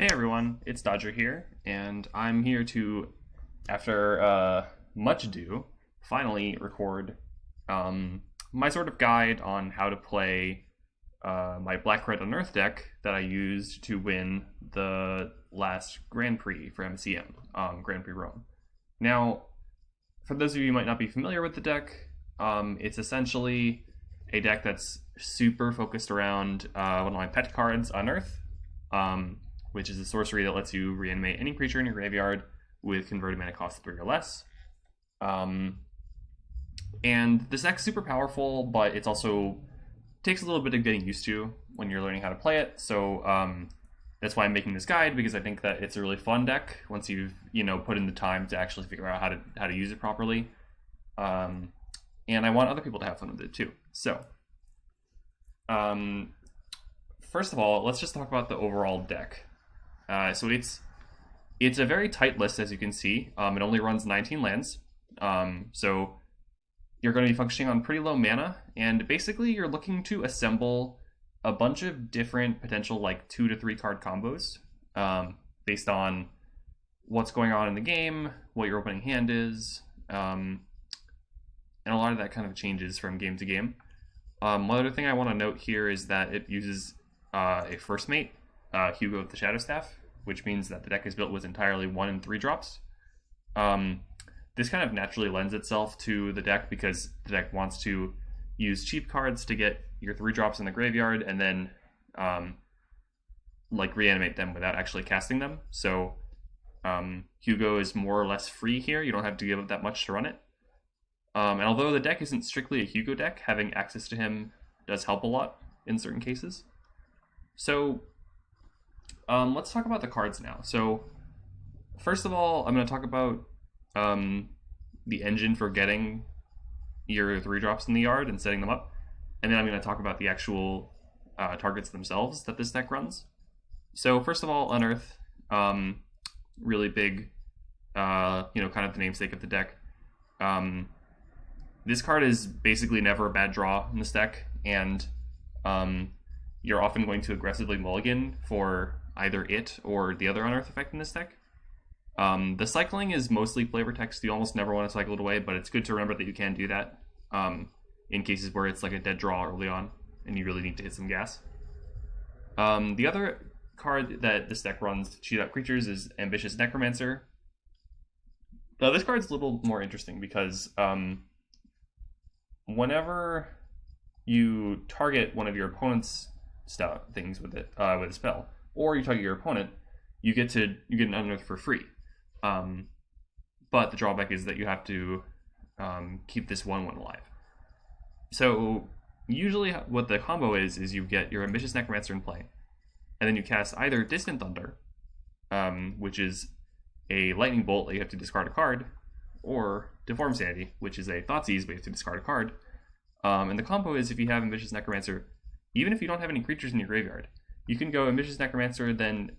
Hey everyone, it's Dodger here, and I'm here to, after much ado, finally record my sort of guide on how to play my Black Red Unearth deck that I used to win the last Grand Prix for MSEM, Grand Prix Rome. Now, for those of you who might not be familiar with the deck, it's essentially a deck that's super focused around one of my pet cards, Unearth. Which is a sorcery that lets you reanimate any creature in your graveyard with converted mana cost 3 or less. And this deck's super powerful, but it's also takes a little bit of getting used to when you're learning how to play it. So that's why I'm making this guide, because I think that it's a really fun deck once you've put in the time to actually figure out how to use it properly. And I want other people to have fun with it too. So first of all, let's just talk about the overall deck. So it's a very tight list, as you can see. It only runs 19 lands, so you're going to be functioning on pretty low mana, and basically you're looking to assemble a bunch of different potential 2 to 3 card combos based on what's going on in the game, what your opening hand is, and a lot of that kind of changes from game to game. One other thing I want to note here is that it uses a first mate, Hugo of the Shadowstaff, which means that the deck is built with entirely 1 and 3 drops. This kind of naturally lends itself to the deck because the deck wants to use cheap cards to get your 3 drops in the graveyard and then reanimate them without actually casting them. So Hugo is more or less free here. You don't have to give up that much to run it. And although the deck isn't strictly a Hugo deck, having access to him does help a lot in certain cases. So let's talk about the cards now. So first of all, I'm going to talk about the engine for getting your 3 drops in the yard and setting them up. And then I'm going to talk about the actual targets themselves that this deck runs. So first of all, Unearth, really big, kind of the namesake of the deck. This card is basically never a bad draw in this deck, and you're often going to aggressively mulligan for either it or the other Unearth effect in this deck. The cycling is mostly flavor text. You almost never want to cycle it away, but it's good to remember that you can do that in cases where it's like a dead draw early on and you really need to hit some gas. The other card that this deck runs to cheat out creatures is Ambitious Necromancer. Now this card's a little more interesting because whenever you target one of your opponent's things with it with a spell, or you target your opponent, you get an Unearth for free. But the drawback is that you have to keep this 1/1 alive. So usually what the combo is you get your Ambitious Necromancer in play, and then you cast either Distant Thunder, which is a lightning bolt that you have to discard a card, or Deform Sanity, which is a Thoughtseize, but you have to discard a card. And the combo is if you have Ambitious Necromancer, even if you don't have any creatures in your graveyard, you can go Ambitious Necromancer, then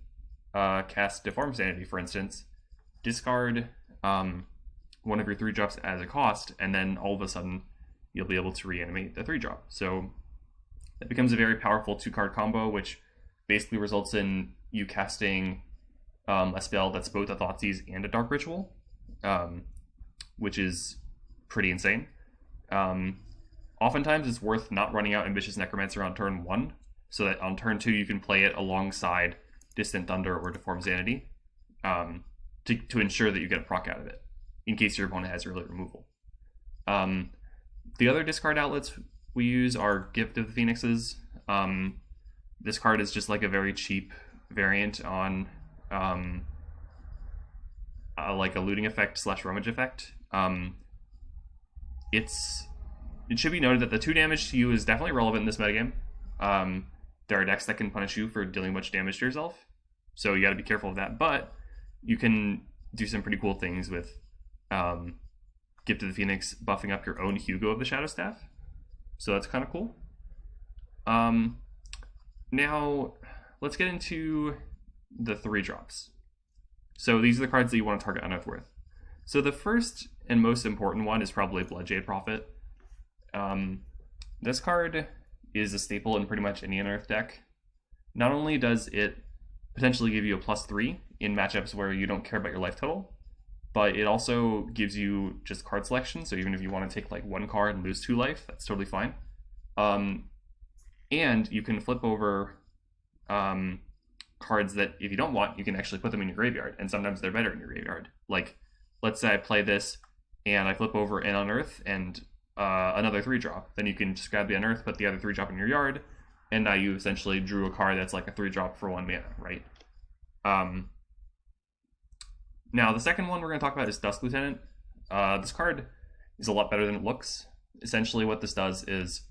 cast Deform Sanity, for instance, discard one of your 3 drops as a cost, and then all of a sudden you'll be able to reanimate the 3 drop. So it becomes a very powerful 2-card combo, which basically results in you casting a spell that's both a Thoughtseize and a Dark Ritual, which is pretty insane. Oftentimes it's worth not running out Ambitious Necromancer on turn 1, so that on turn 2 you can play it alongside Distant Thunder or Deform Sanity to ensure that you get a proc out of it, in case your opponent has early removal. The other discard outlets we use are Gift of the Phoenixes. This card is just like a very cheap variant on like a looting effect / rummage effect. It should be noted that the 2 damage to you is definitely relevant in this metagame. There are decks that can punish you for dealing much damage to yourself, so you got to be careful of that. But you can do some pretty cool things with Gift of the Phoenix buffing up your own Hugo of the Shadowstaff, so that's kind of cool. Now let's get into the 3 drops. So these are the cards that you want to target Unearth with. So the first and most important one is probably Bloodjade Prophet. This card is a staple in pretty much any Unearth deck. Not only does it potentially give you a +3 in matchups where you don't care about your life total, but it also gives you just card selection. So even if you want to take like one card and lose 2 life, that's totally fine. And you can flip over cards that if you don't want, you can actually put them in your graveyard, and sometimes they're better in your graveyard. Like, let's say I play this and I flip over an Unearth and another 3-drop. Then you can just grab the Unearth, put the other 3-drop in your yard, and now you essentially drew a card that's like a 3-drop for 1 mana, right? Now, the second one we're going to talk about is Dusk Lieutenant. This card is a lot better than it looks. Essentially, what this does is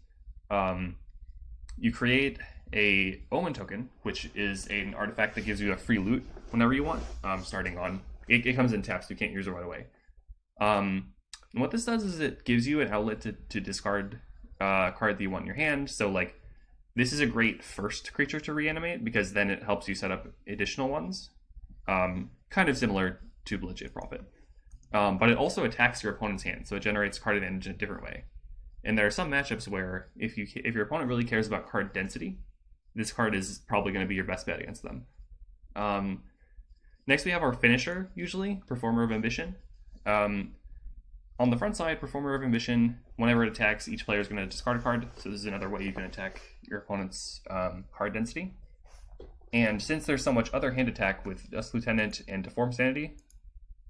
you create a Omen token, which is an artifact that gives you a free loot whenever you want, starting on... It comes in taps, so you can't use it right away. And what this does is it gives you an outlet to discard a card that you want in your hand. So, like, this is a great first creature to reanimate, because then it helps you set up additional ones. Kind of similar to Bloodshade Prophet. But it also attacks your opponent's hand, so it generates card advantage in a different way. And there are some matchups where if your opponent really cares about card density, this card is probably going to be your best bet against them. Next, we have our finisher, usually, Performer of Ambition. On the front side, Performer of Ambition, whenever it attacks, each player is going to discard a card. So this is another way you can attack your opponent's card density. And since there's so much other hand attack with Dusk Lieutenant and Deformed Sanity,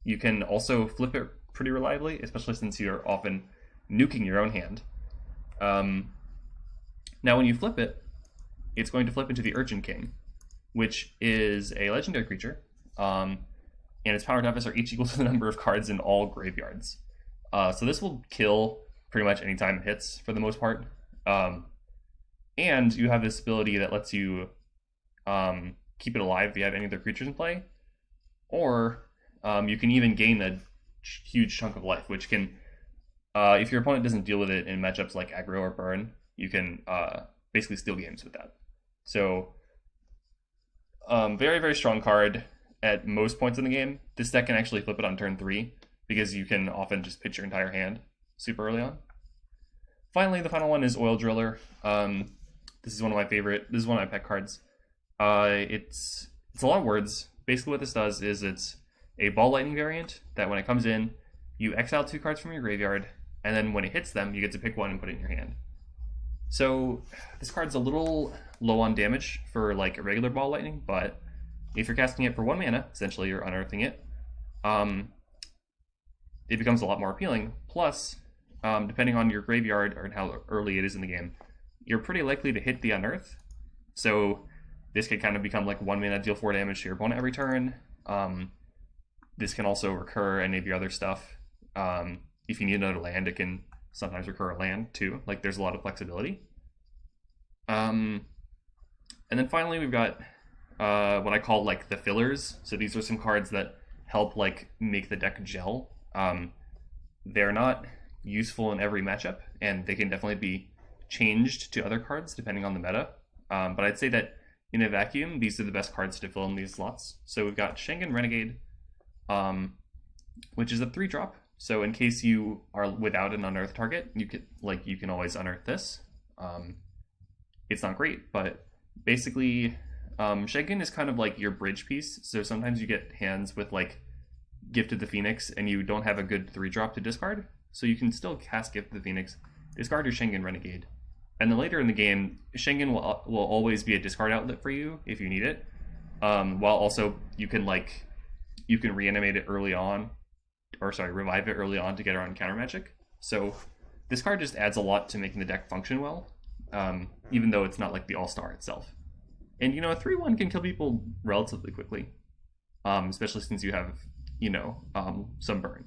you can also flip it pretty reliably, especially since you're often nuking your own hand. Now when you flip it, it's going to flip into the Urchin King, which is a legendary creature, and its power and toughness are each equal to the number of cards in all graveyards. So this will kill pretty much any time it hits, for the most part. And you have this ability that lets you keep it alive if you have any other creatures in play, or you can even gain a huge chunk of life, which can, if your opponent doesn't deal with it in matchups like aggro or burn, you can basically steal games with that. So, very, very strong card at most points in the game. This deck can actually flip it on turn 3, because you can often just pitch your entire hand super early on. Finally, the final one is Oil Driller. This is one of my favorite. This is one of my pet cards. It's a lot of words. Basically, what this does is it's a Ball Lightning variant that when it comes in, you exile 2 cards from your graveyard, and then when it hits them, you get to pick one and put it in your hand. So this card's a little low on damage for like a regular Ball Lightning, but if you're casting it for 1 mana, essentially you're unearthing it, it becomes a lot more appealing. Plus, depending on your graveyard or how early it is in the game, you're pretty likely to hit the unearth. So this could kind of become like 1 mana, deal 4 damage to your opponent every turn. This can also recur any of your other stuff. If you need another land, it can sometimes recur a land too. Like, there's a lot of flexibility. And then finally we've got what I call like the fillers. So these are some cards that help like make the deck gel. They're not useful in every matchup, and they can definitely be changed to other cards depending on the meta. But I'd say that in a vacuum, these are the best cards to fill in these slots. So we've got Schengen Renegade, which is a 3-drop. So in case you are without an unearth target, you can always unearth this. It's not great, but basically Schengen is kind of like your bridge piece. So sometimes you get hands with like Gift of the Phoenix and you don't have a good 3-drop to discard. So you can still cast Gift of the Phoenix, discard your Schengen Renegade. And then later in the game, Schengen will always be a discard outlet for you if you need it. While also you can reanimate it early on, revive it early on to get around counter magic. So this card just adds a lot to making the deck function well, even though it's not like the all-star itself. And a 3/1 can kill people relatively quickly, especially since you have some burn.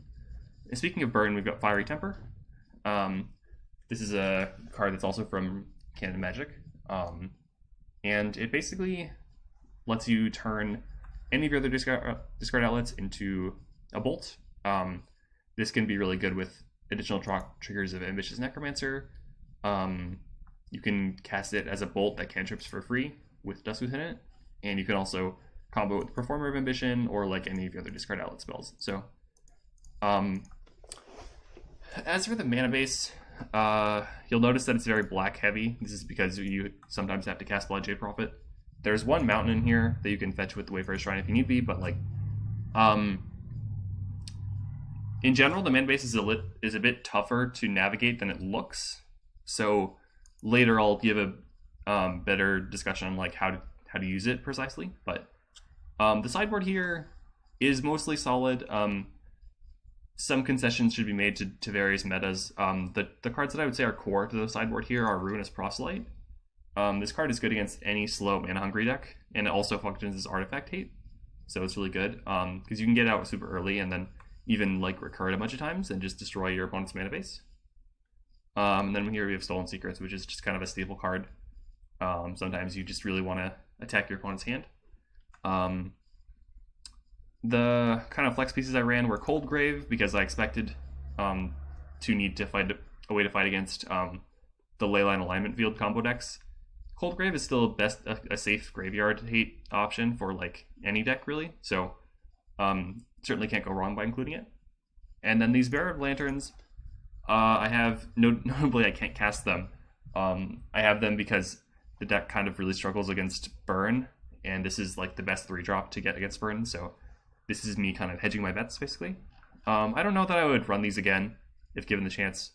And speaking of burn, we've got Fiery Temper. This is a card that's also from Canon Magic, and it basically lets you turn any of your other discard outlets into a bolt. This can be really good with additional triggers of Ambitious Necromancer. You can cast it as a bolt that cantrips for free with Dusk Lieutenant, and you can also combo with Performer of Ambition or like any of your other discard outlet spells. So, as for the mana base, you'll notice that it's very black heavy. This is because you sometimes have to cast Bloodshade Prophet There's one mountain in here that you can fetch with the Wayfarer's Shrine if you need be, but like, in general, the mana base is a bit tougher to navigate than it looks. So later I'll give a better discussion on like how to use it precisely. But the sideboard here is mostly solid. Some concessions should be made to various metas. The cards that I would say are core to the sideboard here are Ruinous Proselyte. This card is good against any slow mana hungry deck, and it also functions as artifact hate, so it's really good because you can get out super early and then even like recur it a bunch of times and just destroy your opponent's mana base. And then here we have Stolen Secrets, which is just kind of a staple card. Sometimes you just really want to attack your opponent's hand. The kind of flex pieces I ran were Cold Grave because I expected to need to find a way to fight against the Leyline Alignment Field combo decks. Cold Grave is still a safe graveyard hate option for like any deck really, so certainly can't go wrong by including it. And then these Bearer of Lanterns, I have notably I can't cast them. I have them because the deck kind of really struggles against burn, and this is like the best 3-drop to get against burn, so this is me kind of hedging my bets basically. I don't know that I would run these again if given the chance.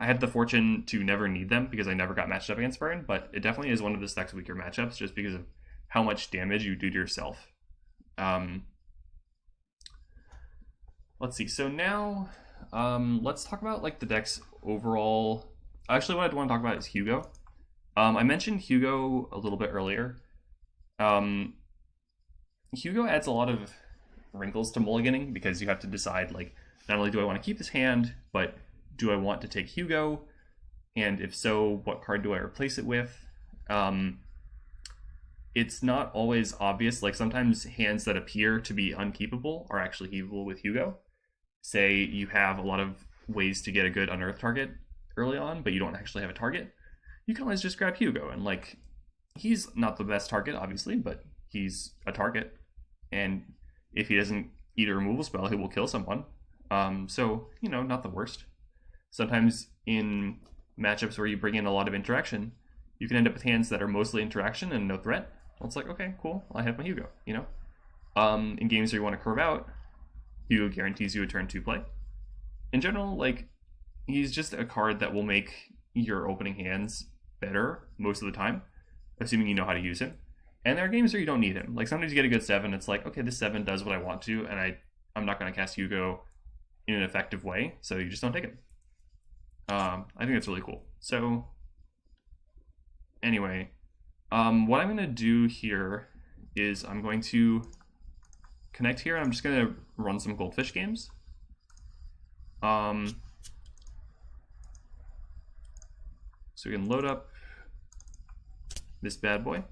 I had the fortune to never need them because I never got matched up against burn, but it definitely is one of this deck's weaker matchups just because of how much damage you do to yourself. Let's see, so now let's talk about like the deck's overall. Actually, what I want to talk about is Hugo. I mentioned Hugo a little bit earlier. Hugo adds a lot of wrinkles to mulliganing because you have to decide like, not only do I want to keep this hand, but do I want to take Hugo? And if so, what card do I replace it with? It's not always obvious. Like sometimes hands that appear to be unkeepable are actually keepable with Hugo. Say you have a lot of ways to get a good Unearth target early on, but you don't actually have a target. You can always just grab Hugo, and like, he's not the best target, obviously, but he's a target. And if he doesn't eat a removal spell, he will kill someone. So, you know, not the worst. Sometimes in matchups where you bring in a lot of interaction, you can end up with hands that are mostly interaction and no threat. Well, it's like, okay, cool, I have my Hugo, you know? In games where you want to curve out, Hugo guarantees you a turn 2 play. In general, like, he's just a card that will make your opening hands better most of the time, assuming you know how to use him. And there are games where you don't need him. Like sometimes you get a good 7, it's like, okay, this 7 does what I want to, and I'm not going to cast Hugo in an effective way, so you just don't take him. I think that's really cool. So anyway, what I'm going to do here is I'm going to connect here, and I'm just going to run some Goldfish games. So we can load up this bad boy.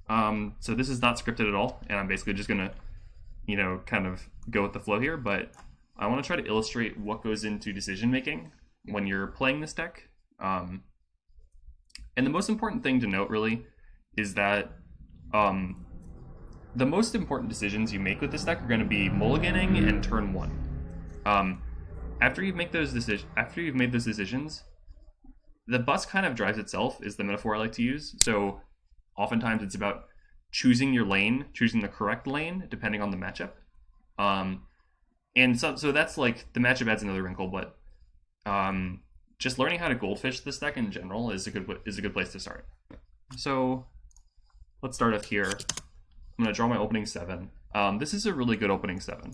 So this is not scripted at all, and I'm basically just gonna, you know, kind of go with the flow here, but I want to try to illustrate what goes into decision making when you're playing this deck. And the most important thing to note really is that the most important decisions you make with this deck are going to be mulliganing and turn 1. After you've made those decisions, the bus kind of drives itself is the metaphor I like to use. So oftentimes it's about choosing your lane, choosing the correct lane, depending on the matchup. And so that's like, the matchup adds another wrinkle, but just learning how to Goldfish this deck in general is a good place to start. So let's start off here. I'm going to draw my opening 7. This is a really good opening 7.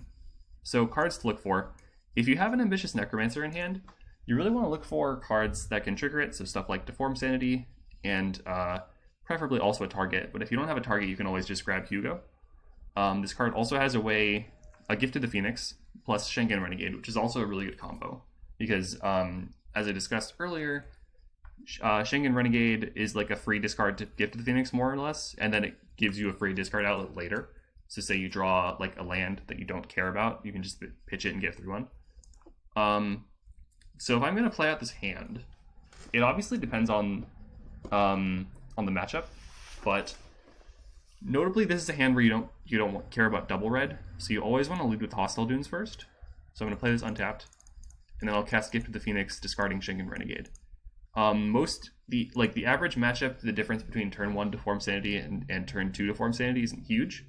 So cards to look for. If you have an Ambitious Necromancer in hand, you really want to look for cards that can trigger it, so stuff like Deform Sanity, and preferably also a target. But if you don't have a target, you can always just grab Hugo. This card also has a Gift of the Phoenix, plus Schengen Renegade, which is also a really good combo. Because, as I discussed earlier, Schengen Renegade is like a free discard to Gift of the Phoenix, more or less, and then it gives you a free discard outlet later. So say you draw like a land that you don't care about, you can just pitch it and get through one. So if I'm going to play out this hand, it obviously depends on the matchup, but notably this is a hand where you don't care about double red, so you always want to lead with Hostile Dunes first. So I'm going to play this untapped, and then I'll cast Gift of the Phoenix, discarding Schengen Renegade. The average matchup, the difference between turn 1 to form sanity and turn 2 to form sanity isn't huge.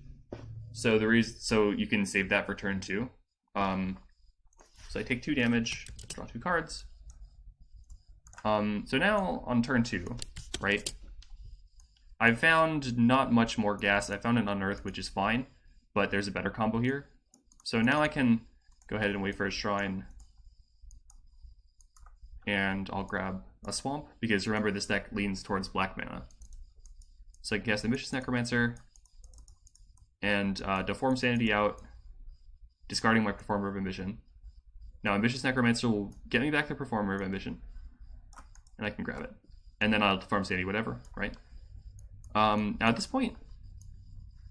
So you can save that for turn 2. So I take 2 damage, draw 2 cards. So now on turn 2, right? I've found not much more gas. I found an Unearth, which is fine, but there's a better combo here. So now I can go ahead and wait for a Shrine, and I'll grab a Swamp, because remember this deck leans towards black mana. So I can cast Ambitious Necromancer, and deform Sanity out, discarding my Performer of Ambition. Now Ambitious Necromancer will get me back the Performer of Ambition, and I can grab it. And then I'll deform Sanity, whatever, right? Now at this point,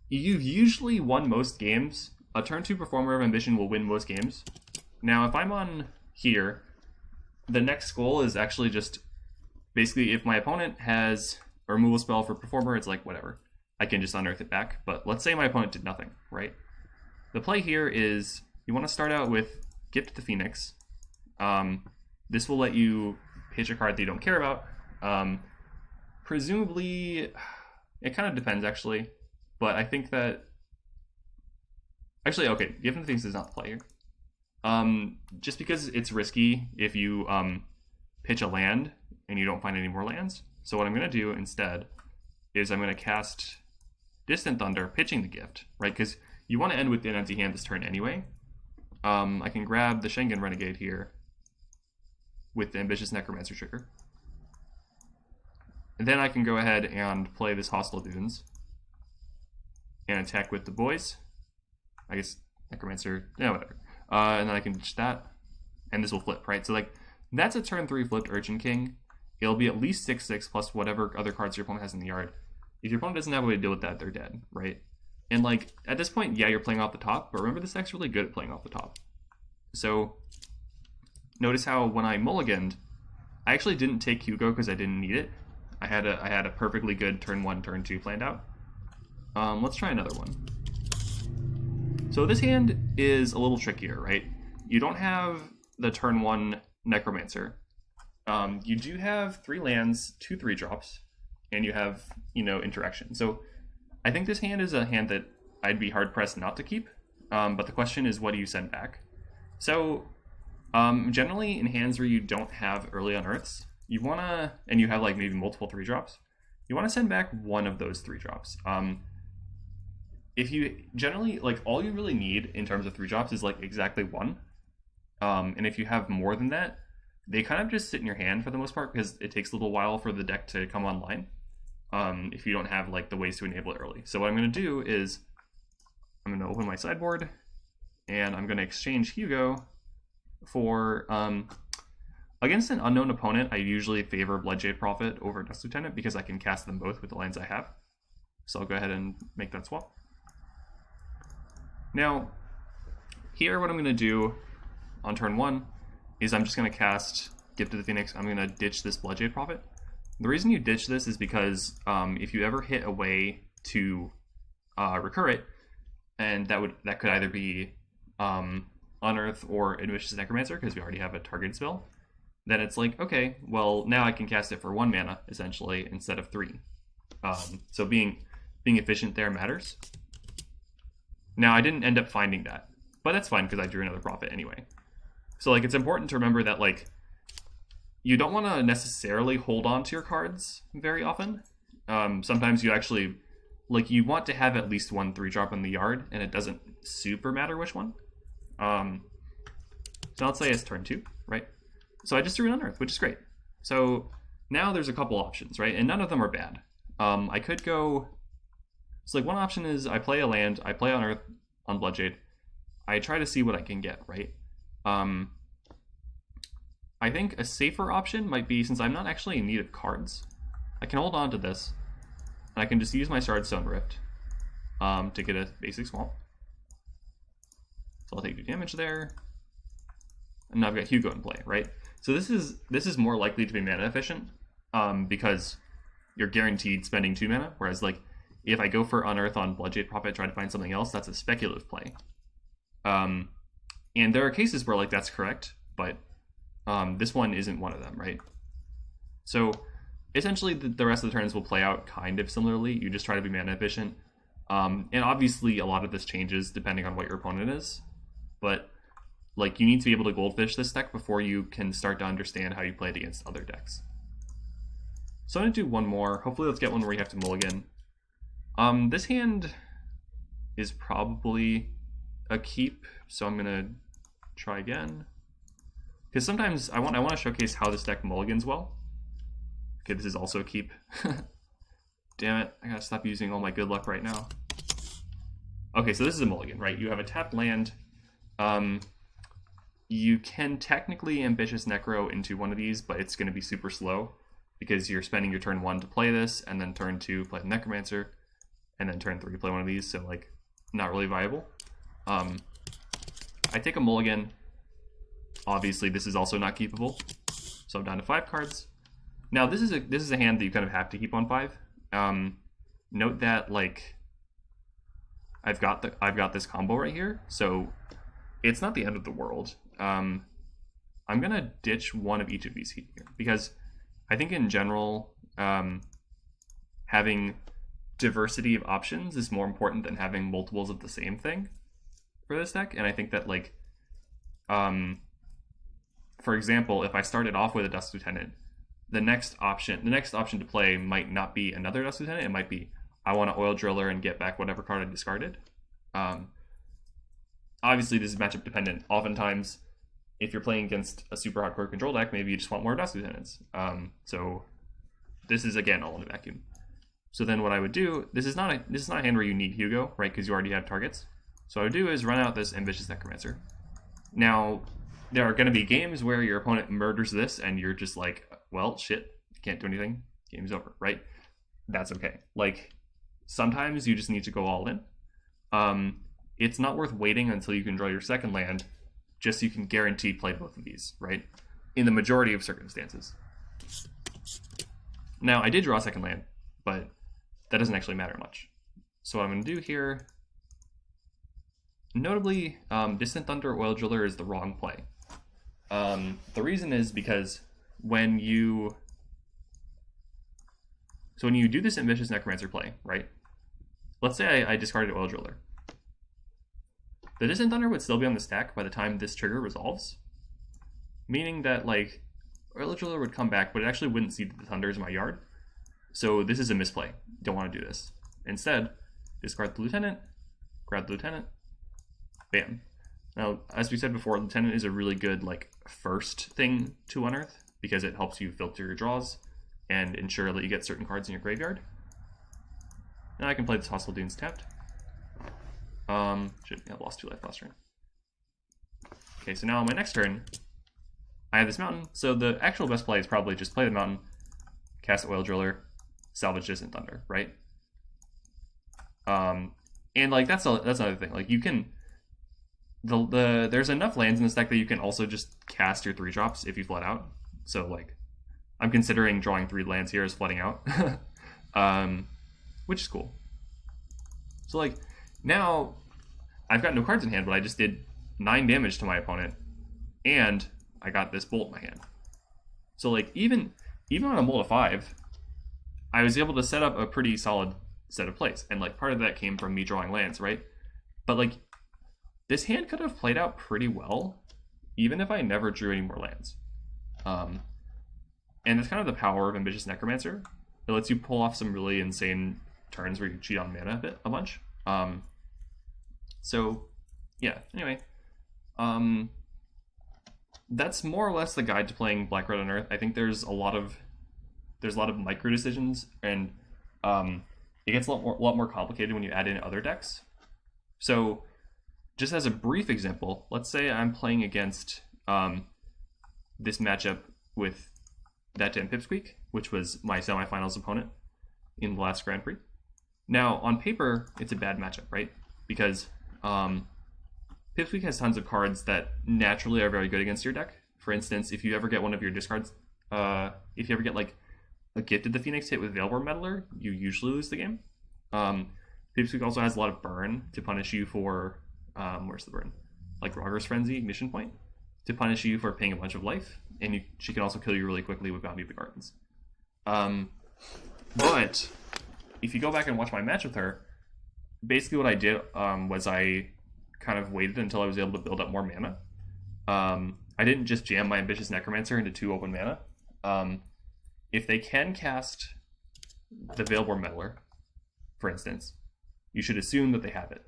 you've usually won most games. A turn 2 Performer of Ambition will win most games. Now if I'm on here, the next goal is actually just, basically if my opponent has a removal spell for Performer, it's like whatever. I can just unearth it back, but let's say my opponent did nothing, right? The play here is, you want to start out with Gift the Phoenix. This will let you pitch a card that you don't care about. Presumably, it kind of depends actually, but I think that, actually, okay, Gift the Phoenix is not the play here. Just because it's risky if you pitch a land and you don't find any more lands. So what I'm going to do instead is I'm going to cast Distant Thunder, pitching the Gift, right? Because you want to end with an empty hand this turn anyway. I can grab the Schengen Renegade here with the Ambitious Necromancer trigger. And then I can go ahead and play this Hostile Dunes and attack with the boys. I guess Necromancer, yeah, whatever. And then I can ditch that, and this will flip, right? So like, that's a turn 3 flipped Urchin King. It'll be at least 6/6 plus whatever other cards your opponent has in the yard. If your opponent doesn't have a way to deal with that, they're dead, right? And like, at this point, yeah, you're playing off the top, but remember this deck's really good at playing off the top. So notice how when I mulliganed, I actually didn't take Hugo because I didn't need it. I had a perfectly good turn 1, turn 2 planned out. Let's try another one. So this hand is a little trickier, right? You don't have the turn 1 Necromancer. You do have 3 lands, 2 3-drops, and you have, interaction. So I think this hand is a hand that I'd be hard-pressed not to keep, but the question is, what do you send back? So generally in hands where you don't have early unearths, you want to, and you have like maybe multiple 3-drops, you want to send back one of those 3-drops. If you generally, like, all you really need in terms of 3-drops is like exactly 1. And if you have more than that, they kind of just sit in your hand for the most part because it takes a little while for the deck to come online. If you don't have like the ways to enable it early. So what I'm going to do is I'm going to open my sideboard and I'm going to exchange Hugo for, against an unknown opponent, I usually favor Bloodjade Prophet over Dust Lieutenant because I can cast them both with the lands I have. So I'll go ahead and make that swap. Now, here what I'm going to do on turn 1 is I'm just going to cast Gift of the Phoenix. I'm going to ditch this Bloodjade Prophet. The reason you ditch this is because if you ever hit a way to recur it, and that could either be Unearth or Ambitious Necromancer, because we already have a targeted spell, then it's like, okay, well, now I can cast it for 1 mana, essentially, instead of 3. So being efficient there matters. Now, I didn't end up finding that, but that's fine, because I drew another Prophet anyway. So, like, it's important to remember that, like, you don't want to necessarily hold on to your cards very often. Sometimes you actually, like, you want to have at least 1 3-drop in the yard, and it doesn't super matter which one. So let's say it's turn 2, right? So I just drew an Unearth, which is great. So now there's a couple options, right? And none of them are bad. I could go, so like one option is I play a land, I play Unearth on Bloodjade, I try to see what I can get, right? I think a safer option might be, since I'm not actually in need of cards, I can hold on to this, and I can just use my Shardstone Rift to get a basic swamp. So I'll take 2 damage there, and now I've got Hugo in play, right? So this is more likely to be mana efficient because you're guaranteed spending 2 mana, whereas like if I go for Unearth on Bloodjade Prophet, try to find something else, that's a speculative play. And there are cases where like that's correct, but this one isn't one of them, right? So essentially, the rest of the turns will play out kind of similarly. You just try to be mana efficient. And obviously, a lot of this changes depending on what your opponent is. But like, you need to be able to goldfish this deck before you can start to understand how you play it against other decks. So I'm going to do one more. Hopefully let's get one where you have to mulligan. This hand is probably a keep, so I'm going to try again. Because sometimes I want to showcase how this deck mulligans well. Okay, this is also a keep. Damn it, I gotta stop using all my good luck right now. Okay, so this is a mulligan, right? You have a tapped land. You can technically Ambitious Necro into one of these, but it's going to be super slow because you're spending your turn 1 to play this, and then turn 2 play the Necromancer, and then turn 3 play one of these, so like, not really viable. I take a mulligan. Obviously, this is also not keepable, so I'm down to 5 cards. Now, this is a hand that you kind of have to keep on 5. Note that like I've got this combo right here, so it's not the end of the world. I'm gonna ditch one of each of these here because I think in general having diversity of options is more important than having multiples of the same thing for this deck. And I think that like for example, if I started off with a Dust Lieutenant, the next option to play might not be another Dust Lieutenant. It might be I want to Oil Driller and get back whatever card I discarded. Obviously, this is matchup dependent. Oftentimes, if you're playing against a super hardcore control deck, maybe you just want more Dust Lieutenants. So this is again all in a vacuum. So then what I would do, this is not a hand where you need Hugo, right? Because you already have targets. So what I would do is run out this Ambitious Necromancer. Now, there are going to be games where your opponent murders this, and you're just like, well, shit, can't do anything. Game's over, right? That's okay. Like, sometimes you just need to go all in. It's not worth waiting until you can draw your second land, just so you can guarantee play both of these, right? In the majority of circumstances. Now, I did draw a second land, but that doesn't actually matter much. So what I'm going to do here, notably, Distant Thunder Oil Driller is the wrong play. The reason is because when you do this Ambitious Necromancer play, right? Let's say I discarded Oil Driller. The Distant Thunder would still be on the stack by the time this trigger resolves, meaning that like Oil Driller would come back, but it actually wouldn't see that the Thunder is in my yard. So this is a misplay. Don't want to do this. Instead, discard the Lieutenant, grab the Lieutenant, bam. Now, as we said before, Lieutenant is a really good like first thing to Unearth because it helps you filter your draws and ensure that you get certain cards in your graveyard. Now I can play this Hostile Dunes tapped. Shit, I lost 2 life last turn. Okay, so now on my next turn, I have this mountain. So the actual best play is probably just play the mountain, cast Oil Driller, salvage Distant Thunder, right? And like that's another thing. Like you can there's enough lands in this deck that you can also just cast your 3-drops if you flood out. So like I'm considering drawing 3 lands here as flooding out, which is cool. So like now I've got no cards in hand, but I just did 9 damage to my opponent, and I got this bolt in my hand. So like even on a bolt of 5, I was able to set up a pretty solid set of plays, and like part of that came from me drawing lands, right? But like this hand could have played out pretty well, even if I never drew any more lands. And it's kind of the power of Ambitious Necromancer. It lets you pull off some really insane turns where you cheat on mana a bunch. So yeah, anyway, that's more or less the guide to playing Black Red Unearth. I think there's a lot of micro decisions, and it gets a lot more complicated when you add in other decks. So just as a brief example, let's say I'm playing against this matchup with that damn Pipsqueak, which was my semifinals opponent in the last Grand Prix. Now, on paper, it's a bad matchup, right? Because Pipsqueak has tons of cards that naturally are very good against your deck. For instance, if you ever get one of your discards, if you ever get like a Gifted the Phoenix hit with Veilborn Meddler, you usually lose the game. Pipsqueak also has a lot of burn to punish you for, where's the burn? Like Rogger's Frenzy, Mission Point, to punish you for paying a bunch of life. And she can also kill you really quickly with Bounty of the Gardens. But if you go back and watch my match with her, basically what I did was I kind of waited until I was able to build up more mana. I didn't just jam my Ambitious Necromancer into 2 open mana. If they can cast the Veilborn Meddler, for instance, you should assume that they have it.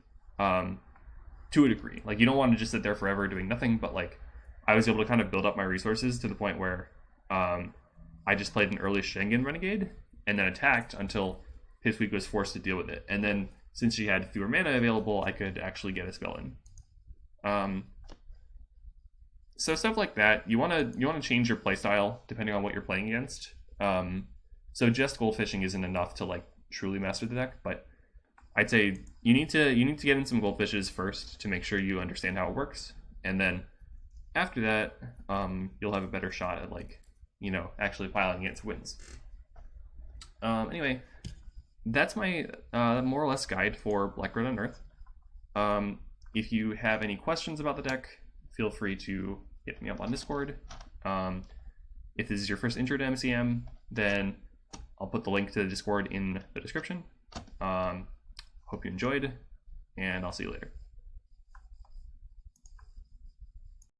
To a degree. Like, you don't want to just sit there forever doing nothing, but like, I was able to kind of build up my resources to the point where I just played an early Schengen Renegade and then attacked until Pipsqueak was forced to deal with it. And then, since she had fewer mana available, I could actually get a spell in. So stuff like that, you want to change your playstyle depending on what you're playing against. So just goldfishing isn't enough to like truly master the deck, but I'd say you need to get in some goldfishes first to make sure you understand how it works, and then after that, you'll have a better shot at like, actually piling against wins. Anyway, that's my more or less guide for Black-Red Unearth. If you have any questions about the deck, feel free to hit me up on Discord. If this is your first intro to MSEM, then I'll put the link to the Discord in the description. Hope you enjoyed, and I'll see you later.